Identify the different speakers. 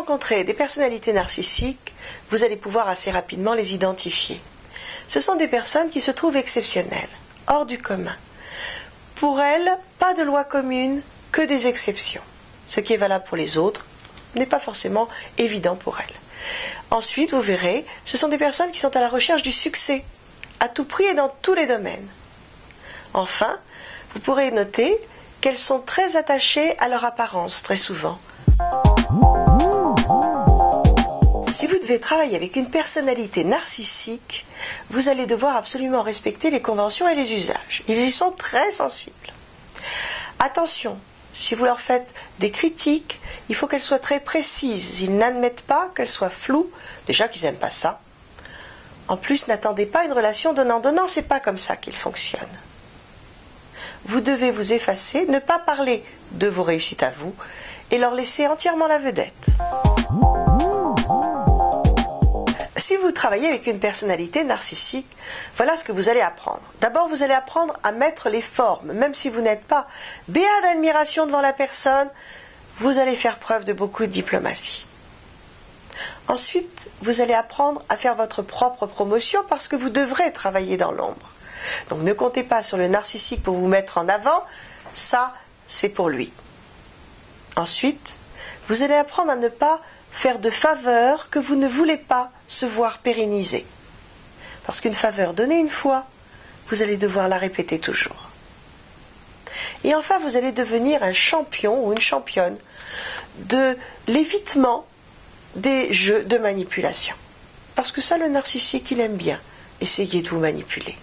Speaker 1: rencontrez des personnalités narcissiques, vous allez pouvoir assez rapidement les identifier. Ce sont des personnes qui se trouvent exceptionnelles, hors du commun. Pour elles, pas de loi commune, que des exceptions. Ce qui est valable pour les autres n'est pas forcément évident pour elles. Ensuite, vous verrez, ce sont des personnes qui sont à la recherche du succès, à tout prix et dans tous les domaines. Enfin, vous pourrez noter qu'elles sont très attachées à leur apparence, très souvent. Si vous devez travailler avec une personnalité narcissique, vous allez devoir absolument respecter les conventions et les usages. Ils y sont très sensibles. Attention, si vous leur faites des critiques, il faut qu'elles soient très précises. Ils n'admettent pas qu'elles soient floues, déjà qu'ils n'aiment pas ça. En plus, n'attendez pas une relation donnant-donnant, c'est pas comme ça qu'ils fonctionnent. Vous devez vous effacer, ne pas parler de vos réussites à vous et leur laisser entièrement la vedette. Si vous travaillez avec une personnalité narcissique, voilà ce que vous allez apprendre. D'abord, vous allez apprendre à mettre les formes, même si vous n'êtes pas béat d'admiration devant la personne, vous allez faire preuve de beaucoup de diplomatie. Ensuite, vous allez apprendre à faire votre propre promotion parce que vous devrez travailler dans l'ombre. Donc ne comptez pas sur le narcissique pour vous mettre en avant, ça c'est pour lui. Ensuite, vous allez apprendre à ne pas faire de faveurs que vous ne voulez pas se voir pérenniser. Parce qu'une faveur donnée une fois, vous allez devoir la répéter toujours. Et enfin, vous allez devenir un champion ou une championne de l'évitement des jeux de manipulation. Parce que ça, le narcissique, il aime bien essayer de vous manipuler.